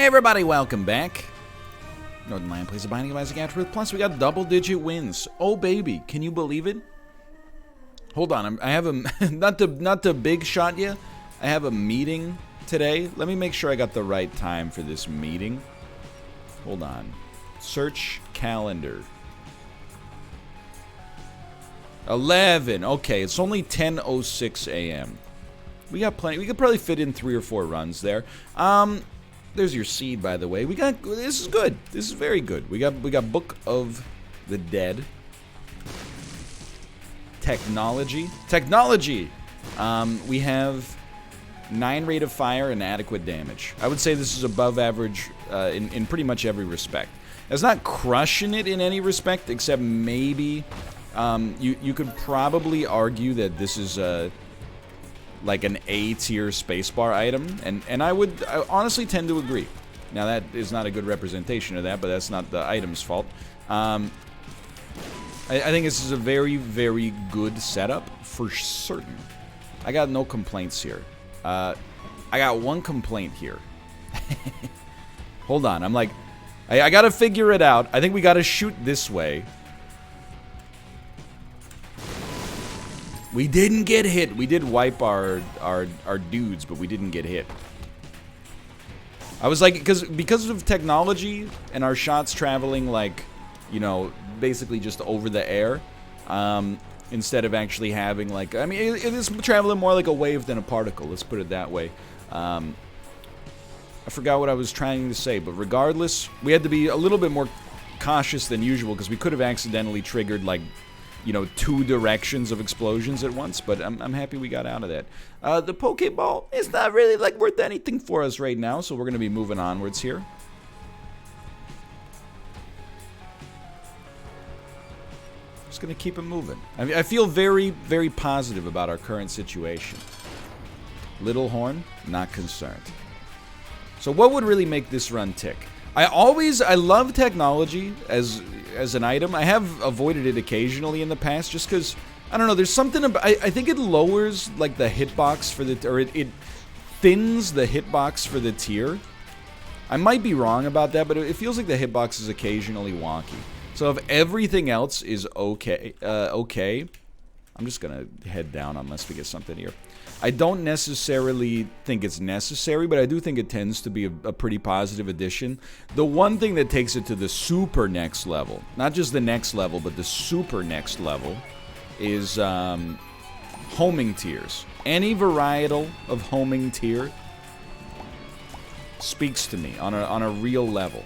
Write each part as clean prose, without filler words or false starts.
Hey everybody, welcome back. Northernlion plays a Binding of Isaac Afterbirth. Plus, we got double-digit wins. Oh baby, can you believe it? Hold on, I have a not the big shot yet. I have a meeting today. Let me make sure I got the right time for this meeting. Hold on. Search calendar. 11. Okay, it's only 10:06 a.m. We got plenty. We could probably fit in 3 or 4 runs there. There's your seed, by the way. This is good. This is very good. We got Book of the Dead. Technology. We have 9 rate of fire and adequate damage. I would say this is above average in pretty much every respect. It's not crushing it in any respect, except maybe you could probably argue that this is like an A-tier spacebar item, and I honestly tend to agree. Now that is not a good representation of that, but that's not the item's fault. I think this is a very, very good setup for certain. I got no complaints here. I got one complaint here. Hold on, I gotta figure it out. I think we gotta shoot this way. We didn't get hit. We did wipe our dudes, but we didn't get hit. I was like, because of technology and our shots traveling like, you know, basically just over the air, instead of actually having like, I mean, it is traveling more like a wave than a particle. Let's put it that way. I forgot what I was trying to say, but regardless, we had to be a little bit more cautious than usual because we could have accidentally triggered like, you know, 2 directions of explosions at once, but I'm happy we got out of that. The Pokeball is not really, like, worth anything for us right now, so we're going to be moving onwards here. Just going to keep it moving. I mean, I feel very, very positive about our current situation. Little Horn, not concerned. So what would really make this run tick? I love technology as an item. I have avoided it occasionally in the past just because, I don't know, there's something about, I think it lowers like the hitbox for the, or it thins the hitbox for the tier. I might be wrong about that, but it feels like the hitbox is occasionally wonky. So if everything else is okay, I'm just gonna head down unless we get something here. I don't necessarily think it's necessary, but I do think it tends to be a pretty positive addition. The one thing that takes it to the super next level, not just the next level, but the super next level, is homing tiers. Any varietal of homing tier speaks to me on a real level.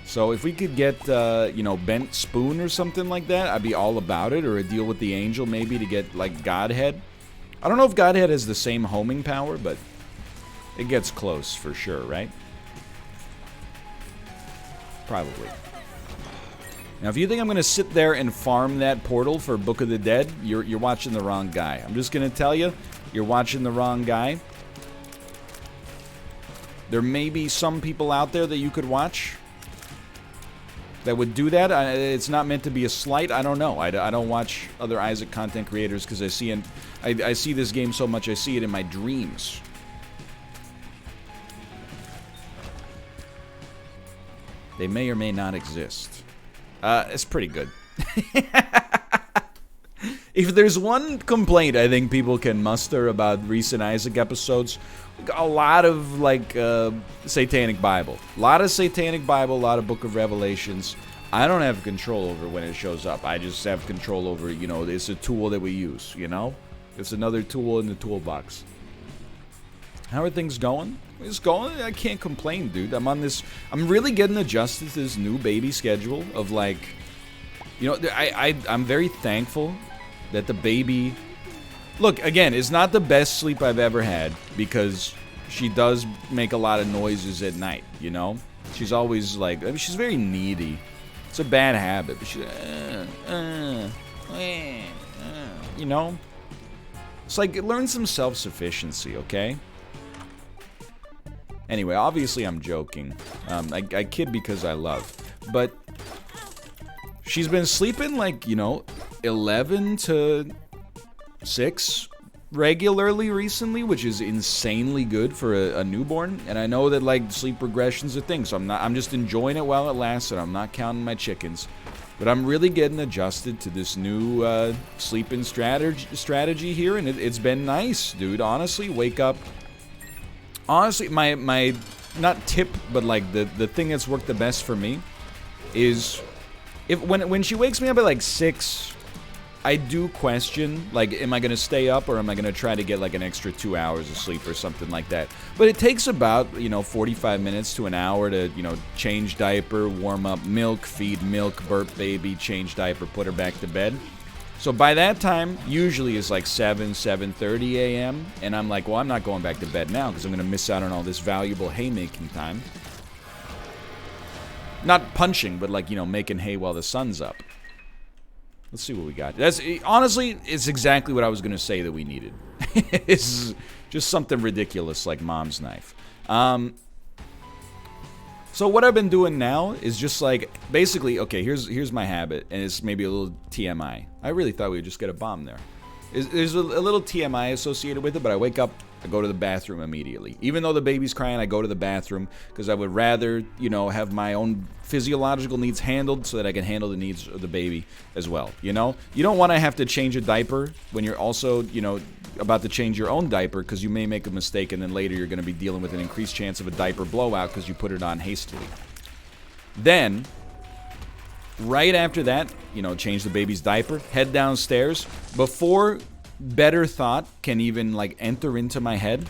So if we could get, you know, Bent Spoon or something like that, I'd be all about it. Or a deal with the Angel maybe to get, like, Godhead. I don't know if Godhead has the same homing power, but it gets close for sure, right? Probably. Now, if you think I'm going to sit there and farm that portal for Book of the Dead, you're watching the wrong guy. I'm just going to tell you, you're watching the wrong guy. There may be some people out there that you could watch that would do that. It's not meant to be a slight. I don't know. I don't watch other Isaac content creators because I see this game so much. I see it in my dreams. They may or may not exist. It's pretty good. If there's one complaint I think people can muster about recent Isaac episodes, a lot of, like, Satanic Bible. A lot of Satanic Bible, a lot of Book of Revelations. I don't have control over when it shows up. I just have control over, you know, it's a tool that we use, you know? It's another tool in the toolbox. How are things going? It's going. I can't complain, dude. I'm really getting adjusted to this new baby schedule of, like, you know, I'm very thankful that the baby... Look, again, it's not the best sleep I've ever had because she does make a lot of noises at night, you know? She's always like, I mean, she's very needy. It's a bad habit, but she's, you know? It's like, learn some self-sufficiency, okay? Anyway, obviously I'm joking. I kid because I love. But she's been sleeping like, you know, 11 to 6 regularly recently, which is insanely good for a newborn. And I know that like sleep regression's a thing, so I'm just enjoying it while it lasts, and I'm not counting my chickens. But I'm really getting adjusted to this new sleeping strategy here, and it's been nice, dude. Honestly, wake up. Honestly, my not tip, but like the thing that's worked the best for me is when she wakes me up at like 6, I do question, like, am I going to stay up or am I going to try to get like an extra 2 hours of sleep or something like that? But it takes about, 45 minutes to an hour to, change diaper, warm up milk, feed milk, burp baby, change diaper, put her back to bed. So by that time, usually it's like 7:30 a.m. And I'm like, well, I'm not going back to bed now because I'm going to miss out on all this valuable haymaking time. Not punching, but like, making hay while the sun's up. Let's see what we got. Honestly, it's exactly what I was going to say that we needed. It's just something ridiculous like mom's knife. So what I've been doing now is just like, basically, okay, here's my habit, and it's maybe a little TMI. I really thought we would just get a bomb there. There's a little TMI associated with it, but I wake up, I go to the bathroom immediately. Even though the baby's crying, I go to the bathroom because I would rather, have my own physiological needs handled so that I can handle the needs of the baby as well, You don't want to have to change a diaper when you're also, about to change your own diaper because you may make a mistake and then later you're going to be dealing with an increased chance of a diaper blowout because you put it on hastily. Then, right after that, change the baby's diaper, head downstairs. Before better thought can even like enter into my head,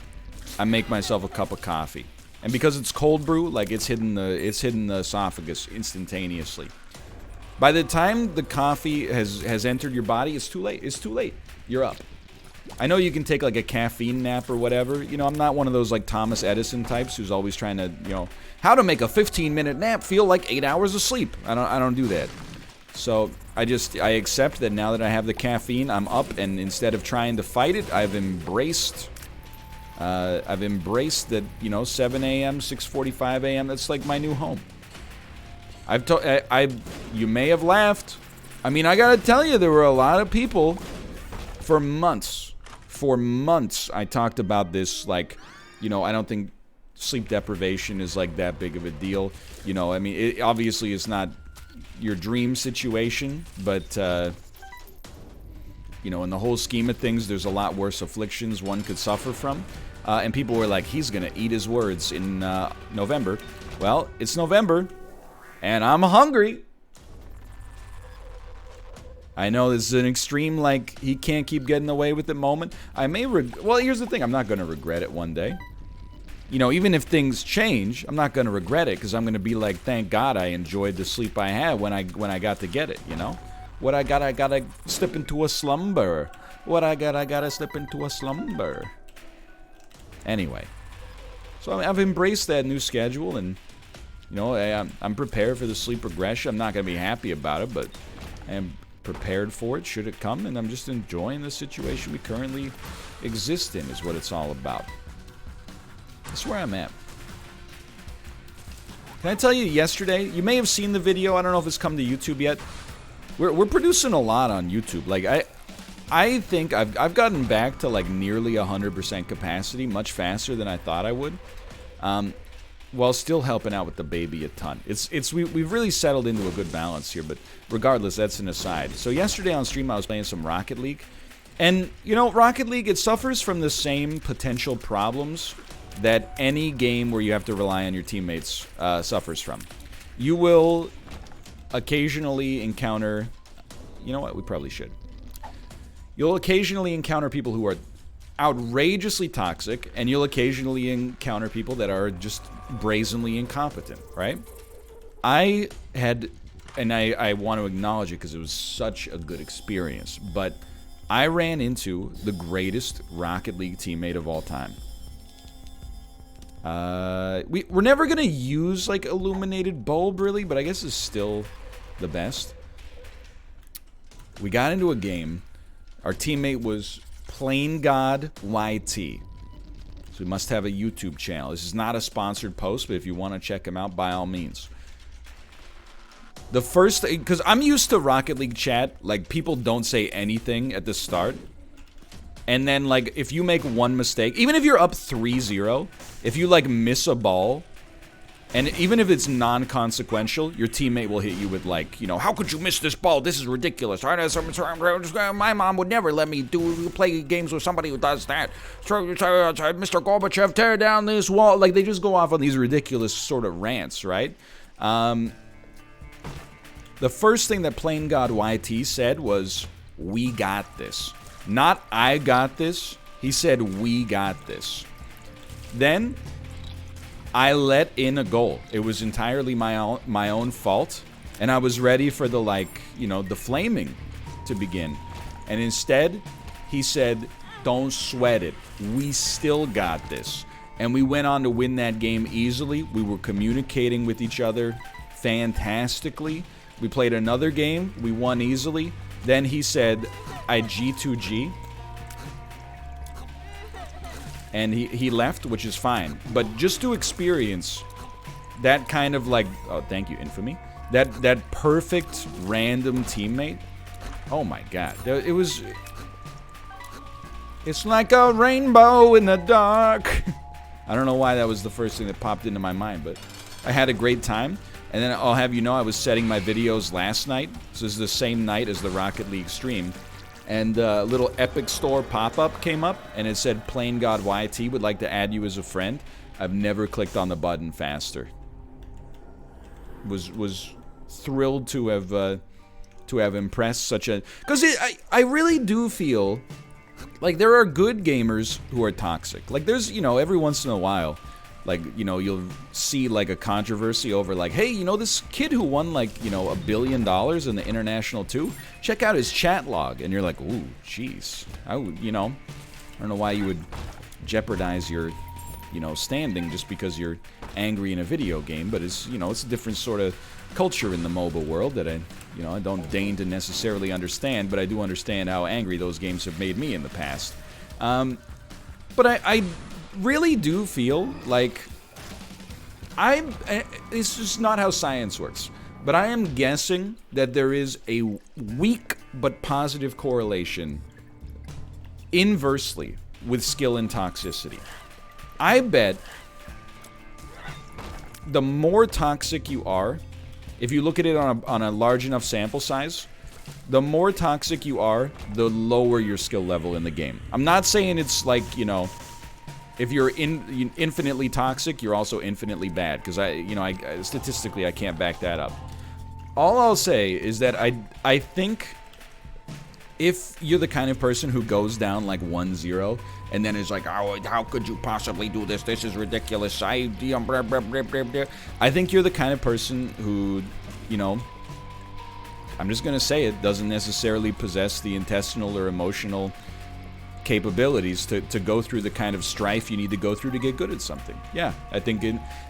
I make myself a cup of coffee. And because it's cold brew, like it's hitting the esophagus instantaneously. By the time the coffee has entered your body, it's too late. It's too late. You're up. I know you can take like a caffeine nap or whatever. I'm not one of those like Thomas Edison types who's always trying to, how to make a 15-minute nap feel like 8 hours of sleep. I don't do that. So I accept that now that I have the caffeine, I'm up, and instead of trying to fight it, I've embraced that 7 a.m., 6:45 a.m. That's like my new home. You may have laughed. I mean, I gotta tell you, there were a lot of people for months. For months, I talked about this, like, I don't think sleep deprivation is like that big of a deal. I mean, it obviously is not your dream situation, but in the whole scheme of things, there's a lot worse afflictions one could suffer from. And people were like, he's gonna eat his words in November. Well, it's November, and I'm hungry. I know this is an extreme, like, he can't keep getting away with it moment. Well, here's the thing, I'm not gonna regret it one day. Even if things change, I'm not gonna regret it because I'm gonna be like, thank God I enjoyed the sleep I had when I got to get it. What I gotta slip into a slumber. What I gotta slip into a slumber. Anyway, so I've embraced that new schedule, and I'm prepared for the sleep regression. I'm not gonna be happy about it, but I am prepared for it should it come, and I'm just enjoying the situation we currently exist in is what it's all about. That's where I'm at. Can I tell you, yesterday, you may have seen the video, I don't know if it's come to YouTube yet. We're producing a lot on YouTube. Like, I think I've gotten back to like nearly 100% capacity much faster than I thought I would, while still helping out with the baby a ton. We've really settled into a good balance here, but regardless, that's an aside. So yesterday on stream I was playing some Rocket League, and Rocket League, it suffers from the same potential problems that any game where you have to rely on your teammates suffers from. You will occasionally encounter, you know what, we probably should. You'll occasionally encounter people who are outrageously toxic, and you'll occasionally encounter people that are just brazenly incompetent, right? I want to acknowledge it because it was such a good experience, but I ran into the greatest Rocket League teammate of all time. We're never gonna use like illuminated bulb really, but I guess it's still the best. We got into a game. Our teammate was Plain God YT. So we must have a YouTube channel. This is not a sponsored post, but if you want to check him out, by all means. The first thing, because I'm used to Rocket League chat, like people don't say anything at the start. And then, like, if you make one mistake, even if you're up 3-0, if you, like, miss a ball, and even if it's non-consequential, your teammate will hit you with, like, you know, how could you miss this ball? This is ridiculous. My mom would never let me play games with somebody who does that. Mr. Gorbachev, tear down this wall. Like, they just go off on these ridiculous sort of rants, right? The first thing that Plain God YT said was, we got this. Not, I got this. He said, we got this. Then I let in a goal. It was entirely my own fault. And I was ready for the, like, you know, the flaming to begin. And instead, he said, don't sweat it. We still got this. And we went on to win that game easily. We were communicating with each other fantastically. We played another game. We won easily. Then he said, I G2G. And he left, which is fine. But just to experience that kind of, like, oh, thank you, Infamy. That perfect random teammate. Oh my god. It was, it's like a rainbow in the dark. I don't know why that was the first thing that popped into my mind, but I had a great time. And then I'll have you know, I was setting my videos last night. So this is the same night as the Rocket League stream. And a little Epic Store pop-up came up, and it said, Plain God YT would like to add you as a friend. I've never clicked on the button faster. Was thrilled to have impressed such a... Because I really do feel like there are good gamers who are toxic. Like, there's, you know, every once in a while, like, you know, you'll see, like, a controversy over, like, hey, you know, this kid who won, like, you know, $1 billion in the International 2? Check out his chat log. And you're like, ooh, jeez. I would, you know, I don't know why you would jeopardize your, you know, standing just because you're angry in a video game. But it's, you know, it's a different sort of culture in the MOBA world that I don't deign to necessarily understand. But I do understand how angry those games have made me in the past. But I really do feel like it's just not how science works, but I am guessing that there is a weak but positive correlation inversely with skill and toxicity. I bet the more toxic you are, if you look at it on a large enough sample size, the more toxic you are, the lower your skill level in the game. I'm not saying it's like, you know, if you're infinitely toxic, you're also infinitely bad. Because statistically, I can't back that up. All I'll say is that I think if you're the kind of person who goes down like 1-0 and then is like, oh, how could you possibly do this? This is ridiculous. I think you're the kind of person who, you know, I'm just gonna say it, doesn't necessarily possess the intestinal or emotional capabilities to go through the kind of strife you need to go through to get good at something. Yeah, I think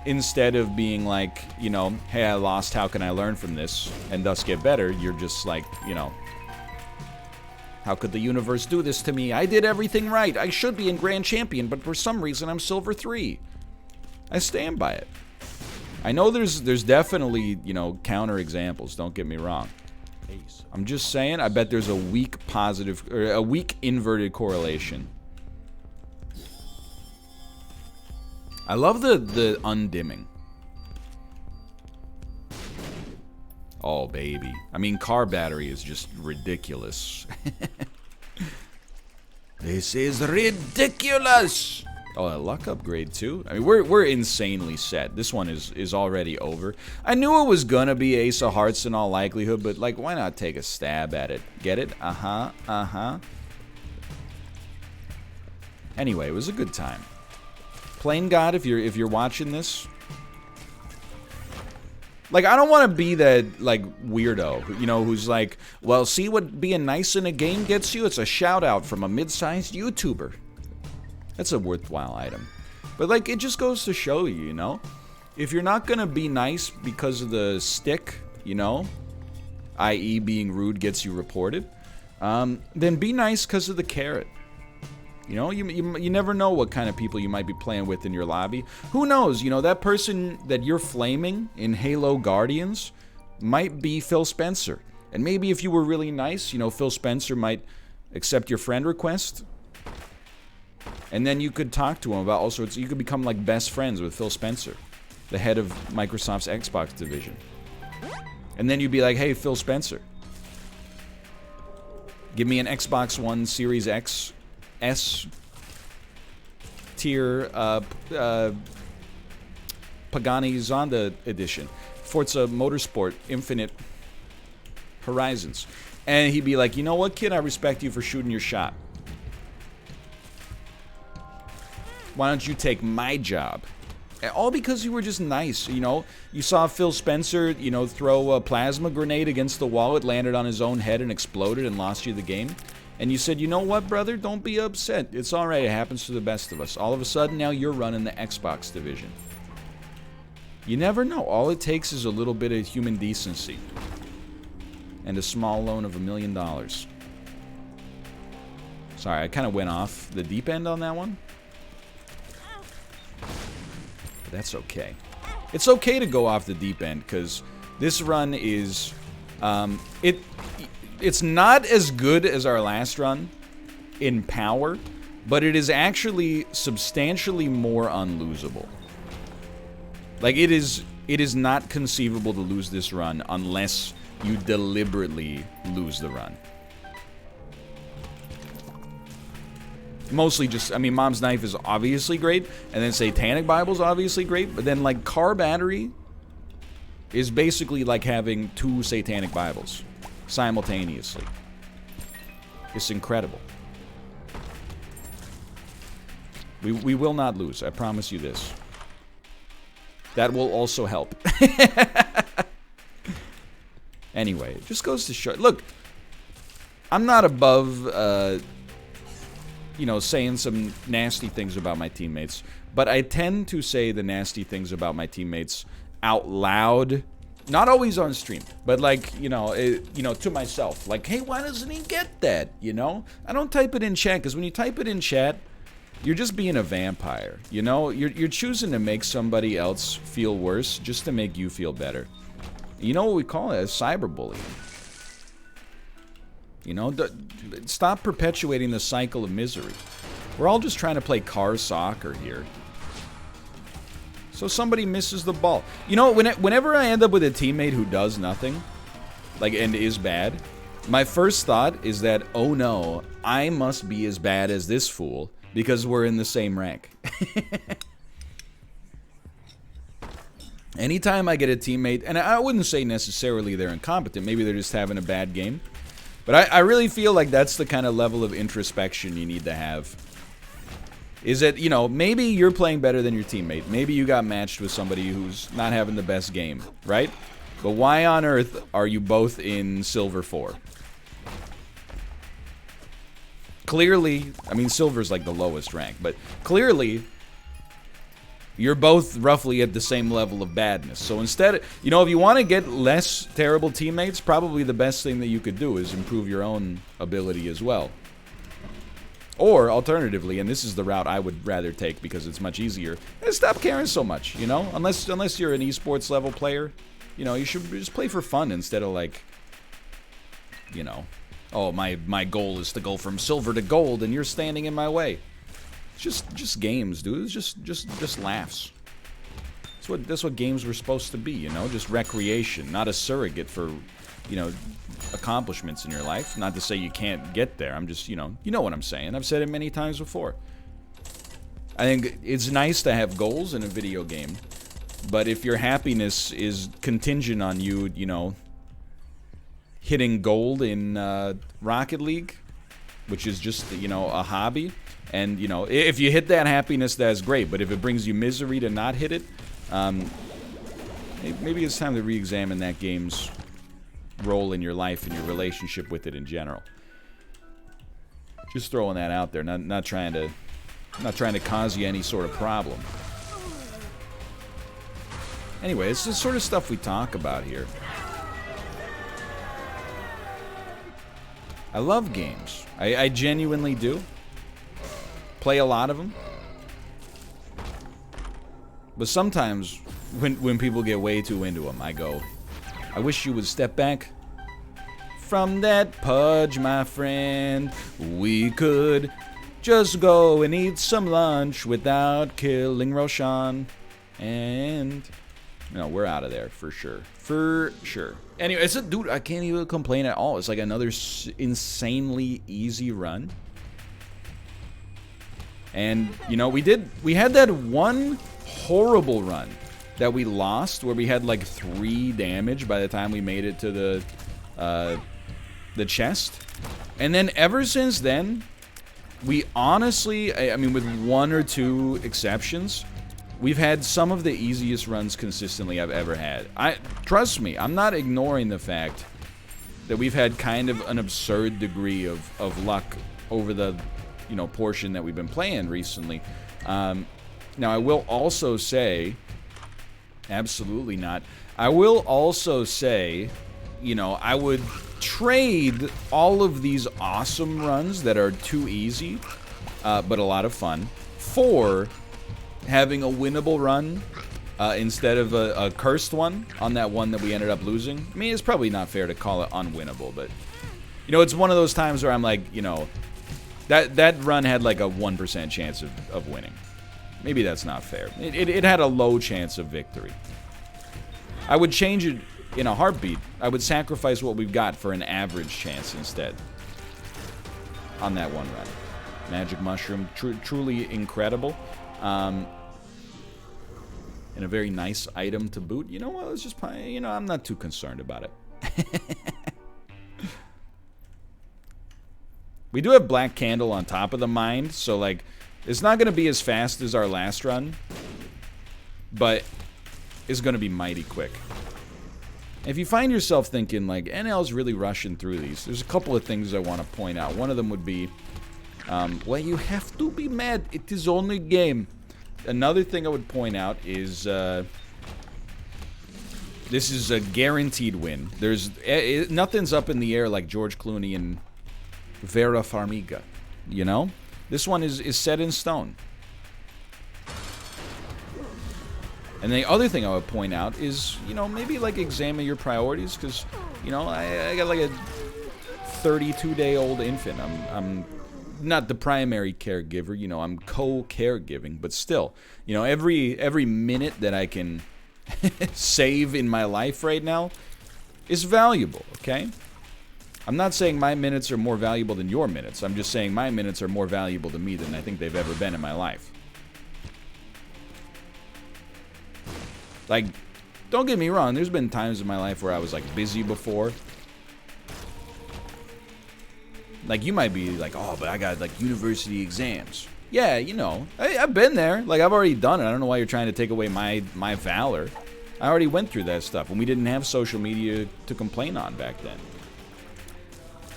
instead of being like, you know, hey, I lost, how can I learn from this and thus get better, you're just like, you know, how could the universe do this to me? I did everything right. I should be in Grand Champion, but for some reason I'm Silver 3. I stand by it. I know there's definitely, you know, counter examples, don't get me wrong. I'm just saying, I bet there's a weak positive, or a weak inverted correlation. I love the undimming. Oh, baby. I mean, car battery is just ridiculous. This is ridiculous! Oh, a luck upgrade too? I mean, we're insanely set. This one is already over. I knew it was gonna be Ace of Hearts in all likelihood, but like, why not take a stab at it? Get it? Uh-huh. Anyway, it was a good time. Plain God, if you're watching this, like, I don't want to be that, like, weirdo, you know, who's like, well, see what being nice in a game gets you? It's a shout-out from a mid-sized YouTuber. That's a worthwhile item. But, like, it just goes to show you, you know? If you're not gonna be nice because of the stick, you know, i.e. being rude gets you reported, then be nice because of the carrot. You know, you never know what kind of people you might be playing with in your lobby. Who knows, you know, that person that you're flaming in Halo Guardians might be Phil Spencer. And maybe if you were really nice, you know, Phil Spencer might accept your friend request. And then you could talk to him about all sorts. You could become like best friends with Phil Spencer, the head of Microsoft's Xbox division. And then you'd be like, hey, Phil Spencer, give me an Xbox One Series X S tier Pagani Zonda edition, Forza Motorsport Infinite Horizons. And he'd be like, you know what, kid, I respect you for shooting your shot. Why don't you take my job? All because you were just nice, you know? You saw Phil Spencer, you know, throw a plasma grenade against the wall. It landed on his own head and exploded and lost you the game. And you said, you know what, brother? Don't be upset. It's all right. It happens to the best of us. All of a sudden, now you're running the Xbox division. You never know. All it takes is a little bit of human decency. And a small loan of $1 million. Sorry, I kind of went off the deep end on that one. But that's okay. It's okay to go off the deep end, because this run is... It's not as good as our last run in power, but it is actually substantially more unlosable. Like, it is not conceivable to lose this run unless you deliberately lose the run. Mostly just, I mean, Mom's Knife is obviously great, and then Satanic Bible's obviously great, but then, like, Car Battery is basically like having 2 Satanic Bibles simultaneously. It's incredible. We will not lose, I promise you this. That will also help. Anyway, it just goes to show. Look, I'm not above, you know, saying some nasty things about my teammates, but I tend to say the nasty things about my teammates out loud. Not always on stream, but like, you know, to myself. Like, hey, why doesn't he get that? You know? I don't type it in chat, because when you type it in chat, you're just being a vampire. You know? You're choosing to make somebody else feel worse just to make you feel better. You know what we call it? Cyberbullying. You know? Stop perpetuating the cycle of misery. We're all just trying to play car soccer here. So somebody misses the ball. You know, whenever I end up with a teammate who does nothing, like, and is bad, my first thought is that, oh no, I must be as bad as this fool, because we're in the same rank. Anytime I get a teammate, and I wouldn't say necessarily they're incompetent, maybe they're just having a bad game, but I really feel like that's the kind of level of introspection you need to have. Is that, you know, maybe you're playing better than your teammate. Maybe you got matched with somebody who's not having the best game, right? But why on earth are you both in Silver 4? Clearly, I mean, Silver's like the lowest rank, but clearly, you're both roughly at the same level of badness. So instead, you know, if you want to get less terrible teammates, probably the best thing that you could do is improve your own ability as well. Or, alternatively, and this is the route I would rather take because it's much easier, is stop caring so much, you know? Unless you're an esports level player, you know, you should just play for fun instead of, like, you know, oh, my goal is to go from silver to gold and you're standing in my way. It's just games, dude. It's just laughs. That's what games were supposed to be, you know? Just recreation, not a surrogate for, you know, accomplishments in your life. Not to say you can't get there. I'm just, you know what I'm saying. I've said it many times before. I think it's nice to have goals in a video game, but if your happiness is contingent on you, you know, hitting gold in Rocket League, which is just, you know, a hobby, and, you know, if you hit that happiness, that's great, but if it brings you misery to not hit it, maybe it's time to re-examine that game's role in your life and your relationship with it in general. Just throwing that out there, not trying to cause you any sort of problem. Anyway, it's the sort of stuff we talk about here. I love games. I genuinely do. Play a lot of them. But sometimes, when people get way too into them, I go, I wish you would step back from that pudge, my friend. We could Just go and eat some lunch without killing Roshan. And, we're out of there for sure. For sure. Anyway, dude, I can't even complain at all. It's like another insanely easy run. And, we had that one horrible run that we lost where we had like 3 damage by the time we made it to the chest. And then ever since then, we honestly, I mean, with 1 or 2 exceptions, we've had some of the easiest runs consistently I've ever had. Trust me, I'm not ignoring the fact that we've had kind of an absurd degree of luck over the, portion that we've been playing recently. Now, I will also say, absolutely not. I will also say, I would trade all of these awesome runs that are too easy, but a lot of fun, for having a winnable run instead of a cursed one on that one that we ended up losing. I mean, it's probably not fair to call it unwinnable, but, it's one of those times where I'm like, that run had like a 1% chance of winning. Maybe that's not fair. It had a low chance of victory. I would change it in a heartbeat. I would sacrifice what we've got for an average chance instead on that one run. Magic Mushroom, truly incredible. And a very nice item to boot. You know what, let's just play, I'm not too concerned about it. We do have Black Candle on top of the Mind, so, like, it's not going to be as fast as our last run, but it's going to be mighty quick. If you find yourself thinking, like, NL's really rushing through these, there's a couple of things I want to point out. One of them would be, well, you have to be mad. It is only a game. Another thing I would point out is, this is a guaranteed win. There's nothing's up in the air like George Clooney and Vera Farmiga, This one is set in stone. And the other thing I would point out is, maybe, like, examine your priorities, because, I got, like, a 32-day-old infant. I'm not the primary caregiver, I'm co-caregiving, but still, every minute that I can save in my life right now is valuable, okay? I'm not saying my minutes are more valuable than your minutes. I'm just saying my minutes are more valuable to me than I think they've ever been in my life. Like, don't get me wrong, there's been times in my life where I was, like, busy before. Like, you might be like, oh, but I got, like, university exams. Yeah, I've been there. Like, I've already done it. I don't know why you're trying to take away my valor. I already went through that stuff when we didn't have social media to complain on back then.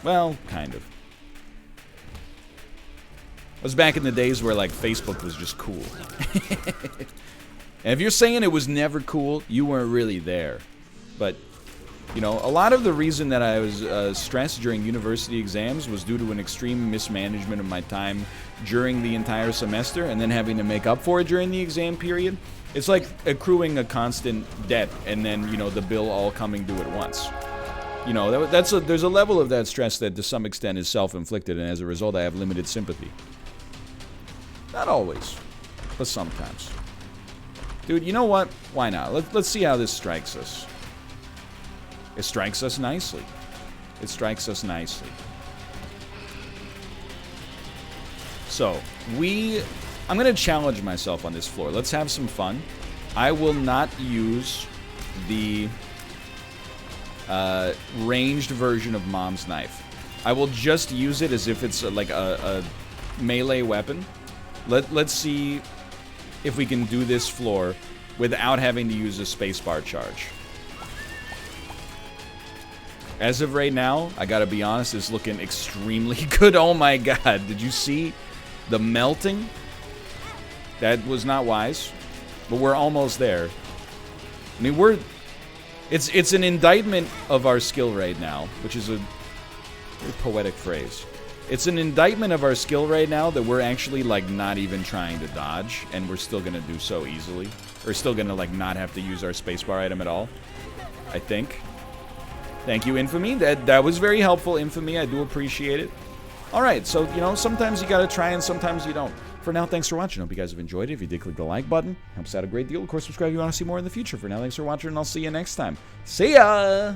Well, kind of. It was back in the days where, like, Facebook was just cool. And if you're saying it was never cool, you weren't really there. But, a lot of the reason that I was stressed during university exams was due to an extreme mismanagement of my time during the entire semester and then having to make up for it during the exam period. It's like accruing a constant debt and then, the bill all coming due at once. There's a level of that stress that to some extent is self-inflicted, and as a result I have limited sympathy. Not always, but sometimes. Dude, you know what? Why not? Let's see how this strikes us. It strikes us nicely. It strikes us nicely. So, I'm going to challenge myself on this floor. Let's have some fun. I will not use the ranged version of Mom's Knife. I will just use it as if it's like a melee weapon. Let's see if we can do this floor without having to use a spacebar charge. As of right now, I gotta be honest, it's looking extremely good. Oh my god, did you see the melting? That was not wise, but we're almost there. I mean, it's an indictment of our skill right now, which is a very poetic phrase. It's an indictment of our skill right now that we're actually, like, not even trying to dodge, and we're still gonna do so easily. We're still gonna, like, not have to use our spacebar item at all, I think. Thank you, Infamy. That was very helpful, Infamy. I do appreciate it. Alright, so, you know, sometimes you gotta try and sometimes you don't. For now, thanks for watching. Hope you guys have enjoyed it. If you did, click the like button. Helps out a great deal. Of course, subscribe if you want to see more in the future. For now, thanks for watching, and I'll see you next time. See ya!